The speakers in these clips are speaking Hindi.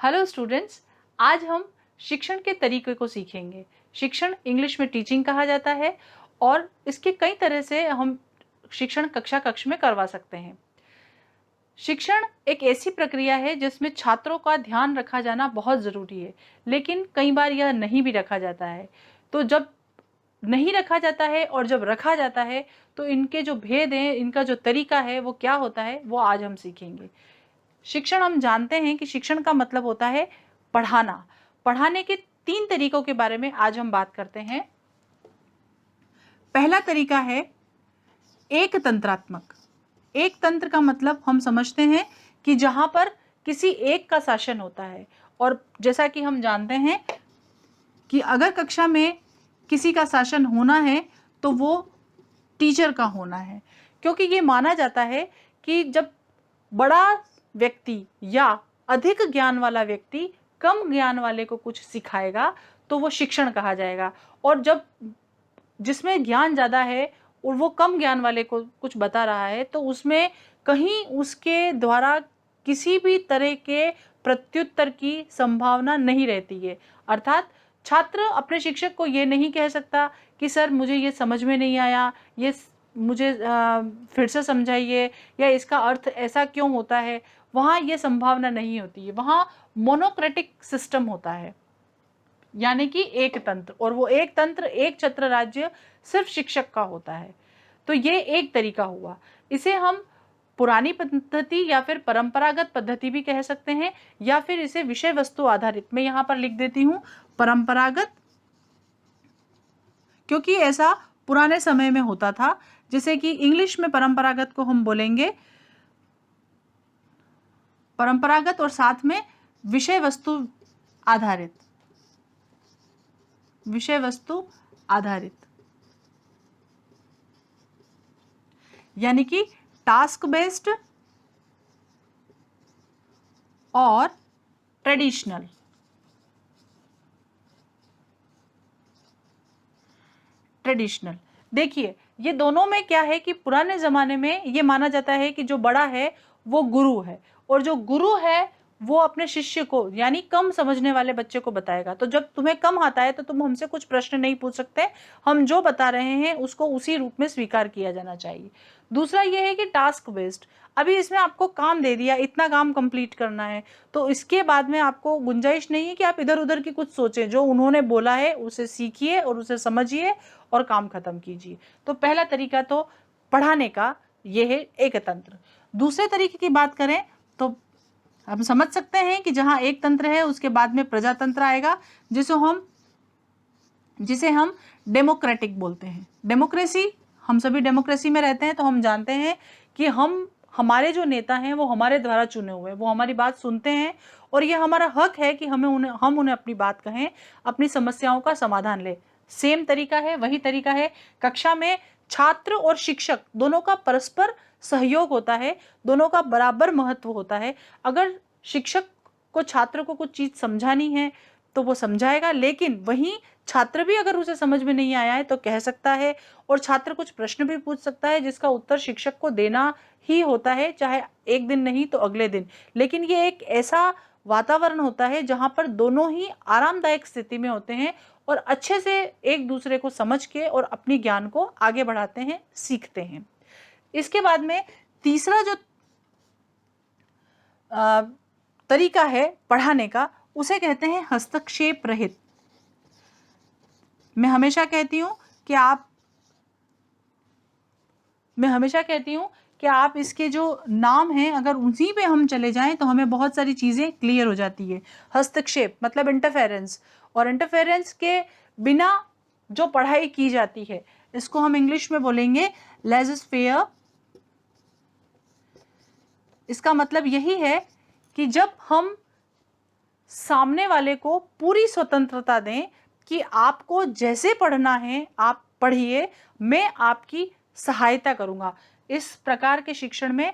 हेलो स्टूडेंट्स, आज हम शिक्षण के तरीके को सीखेंगे। शिक्षण इंग्लिश में टीचिंग कहा जाता है और इसके कई तरह से हम शिक्षण कक्षा में करवा सकते हैं। शिक्षण एक ऐसी प्रक्रिया है जिसमें छात्रों का ध्यान रखा जाना बहुत ज़रूरी है, लेकिन कई बार यह नहीं भी रखा जाता है। तो जब नहीं रखा जाता है और जब रखा जाता है तो इनके जो भेद हैं, इनका जो तरीका है वो क्या होता है, वो आज हम सीखेंगे। शिक्षण, हम जानते हैं कि शिक्षण का मतलब होता है पढ़ाना। पढ़ाने के 3 तरीकों के बारे में आज हम बात करते हैं। पहला तरीका है एक तंत्रात्मक। एक तंत्र का मतलब हम समझते हैं कि जहां पर किसी एक का शासन होता है, और जैसा कि हम जानते हैं कि अगर कक्षा में किसी का शासन होना है तो वो टीचर का होना है, क्योंकि ये माना जाता है कि जब बड़ा व्यक्ति या अधिक ज्ञान वाला व्यक्ति कम ज्ञान वाले को कुछ सिखाएगा तो वो शिक्षण कहा जाएगा, और जब जिसमें ज्ञान ज़्यादा है और वो कम ज्ञान वाले को कुछ बता रहा है तो उसमें कहीं उसके द्वारा किसी भी तरह के प्रत्युत्तर की संभावना नहीं रहती है। अर्थात छात्र अपने शिक्षक को ये नहीं कह सकता कि सर मुझे ये समझ में नहीं आया, ये मुझे फिर से समझाइए, या इसका अर्थ ऐसा क्यों होता है। वहाँ ये संभावना नहीं होती है, वहाँ मोनोक्रेटिक सिस्टम होता है, यानी कि एक तंत्र, और वो एक तंत्र, एक छत्र राज्य सिर्फ शिक्षक का होता है। तो ये एक तरीका हुआ। इसे हम पुरानी पद्धति या फिर परंपरागत पद्धति भी कह सकते हैं, या फिर इसे विषय वस्तु आधारित, मैं यहाँ पर लिख देती हूँ परंपरागत, क्योंकि ऐसा पुराने समय में होता था। जैसे कि इंग्लिश में परंपरागत को हम बोलेंगे परंपरागत, और साथ में विषय वस्तु आधारित, विषय वस्तु आधारित, यानी कि टास्क बेस्ड और ट्रेडिशनल। ट्रेडिशनल, देखिए ये दोनों में क्या है कि पुराने ज़माने में ये माना जाता है कि जो बड़ा है वो गुरु है, और जो गुरु है वो अपने शिष्य को, यानी कम समझने वाले बच्चे को बताएगा। तो जब तुम्हें कम आता है तो तुम हमसे कुछ प्रश्न नहीं पूछ सकते, हम जो बता रहे हैं उसको उसी रूप में स्वीकार किया जाना चाहिए। दूसरा ये है कि टास्क बेस्ड, अभी इसमें आपको काम दे दिया, इतना काम कंप्लीट करना है, तो इसके बाद में आपको गुंजाइश नहीं है कि आप इधर उधर की कुछ सोचें। जो उन्होंने बोला है उसे सीखिए और उसे समझिए और काम खत्म कीजिए। तो पहला तरीका तो पढ़ाने का ये है एक तंत्र। दूसरे तरीके की बात करें तो हम समझ सकते हैं कि जहां एक तंत्र है उसके बाद में प्रजातंत्र आएगा, जिसे हम डेमोक्रेटिक बोलते हैं। डेमोक्रेसी, हम सभी डेमोक्रेसी में रहते हैं, तो हम जानते हैं कि हमारे जो नेता हैं वो हमारे द्वारा चुने हुए हैं, वो हमारी बात सुनते हैं, और ये हमारा हक है कि हम उन्हें अपनी बात कहें, अपनी समस्याओं का समाधान लें। सेम तरीका है, वही तरीका है कक्षा में छात्र और शिक्षक दोनों का परस्पर सहयोग होता है, दोनों का बराबर महत्व होता है। अगर शिक्षक को छात्र को कुछ चीज़ समझानी है तो वो समझाएगा, लेकिन वहीं छात्र भी अगर उसे समझ में नहीं आया है तो कह सकता है, और छात्र कुछ प्रश्न भी पूछ सकता है जिसका उत्तर शिक्षक को देना ही होता है, चाहे एक दिन नहीं तो अगले दिन। लेकिन ये एक ऐसा वातावरण होता है जहाँ पर दोनों ही आरामदायक स्थिति में होते हैं और अच्छे से एक दूसरे को समझ के और अपनी ज्ञान को आगे बढ़ाते हैं, सीखते हैं। इसके बाद में तीसरा जो तरीका है पढ़ाने का, उसे कहते हैं हस्तक्षेप रहित। मैं हमेशा कहती हूँ कि आप इसके जो नाम हैं अगर उसी पे हम चले जाएं तो हमें बहुत सारी चीज़ें क्लियर हो जाती है। हस्तक्षेप मतलब इंटरफेरेंस, और इंटरफेरेंस के बिना जो पढ़ाई की जाती है इसको हम इंग्लिश में बोलेंगे लेज़र फेयर। इसका मतलब यही है कि जब हम सामने वाले को पूरी स्वतंत्रता दें कि आपको जैसे पढ़ना है आप पढ़िए, मैं आपकी सहायता करूंगा। इस प्रकार के शिक्षण में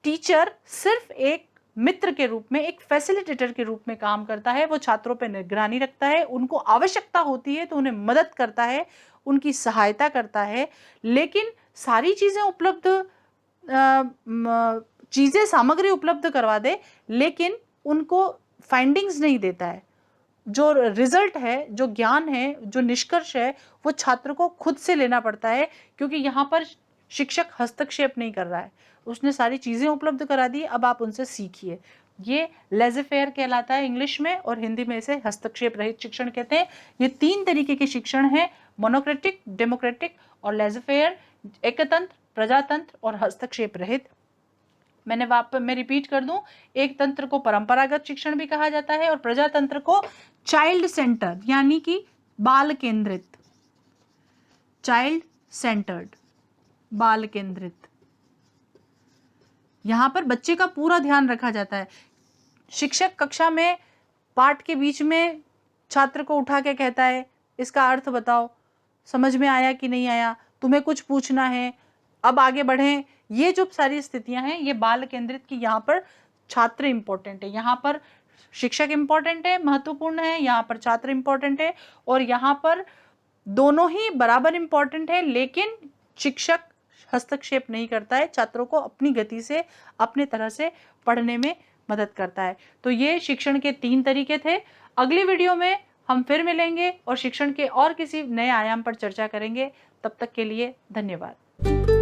टीचर सिर्फ एक मित्र के रूप में, एक फैसिलिटेटर के रूप में काम करता है। वो छात्रों पर निगरानी रखता है, उनको आवश्यकता होती है तो उन्हें मदद करता है, उनकी सहायता करता है, लेकिन सारी चीज़ें सामग्री उपलब्ध करवा दे, लेकिन उनको फाइंडिंग्स नहीं देता है, जो रिजल्ट है, जो ज्ञान है, जो निष्कर्ष है, वो छात्र को खुद से लेना पड़ता है, क्योंकि यहाँ पर शिक्षक हस्तक्षेप नहीं कर रहा है, उसने सारी चीज़ें उपलब्ध करा दी, अब आप उनसे सीखिए। ये लेज़र फेयर कहलाता है इंग्लिश में, और हिंदी में इसे हस्तक्षेप रहित शिक्षण कहते हैं। ये 3 तरीके के शिक्षण हैं, मोनोक्रेटिक, डेमोक्रेटिक और लेज़र फेयर, एकतंत्र, प्रजातंत्र और हस्तक्षेप रहित। मैं रिपीट कर दूं, एक तंत्र को परंपरागत शिक्षण भी कहा जाता है और प्रजातंत्र को चाइल्ड सेंटर यानी कि बाल केंद्रित, चाइल्ड सेंटर्ड, बाल केंद्रित। यहां पर बच्चे का पूरा ध्यान रखा जाता है। शिक्षक कक्षा में पाठ के बीच में छात्र को उठा के कहता है, इसका अर्थ बताओ, समझ में आया कि नहीं आया, तुम्हें कुछ पूछना है, अब आगे बढ़ें। ये जो सारी स्थितियां हैं, ये बाल केंद्रित की, यहाँ पर छात्र इंपॉर्टेंट है, यहाँ पर शिक्षक इंपॉर्टेंट है, महत्वपूर्ण है, यहाँ पर छात्र इंपॉर्टेंट है, और यहाँ पर दोनों ही बराबर इंपॉर्टेंट है, लेकिन शिक्षक हस्तक्षेप नहीं करता है, छात्रों को अपनी गति से, अपने तरह से पढ़ने में मदद करता है। तो ये शिक्षण के 3 तरीके थे। अगली वीडियो में हम फिर मिलेंगे और शिक्षण के और किसी नए आयाम पर चर्चा करेंगे। तब तक के लिए धन्यवाद।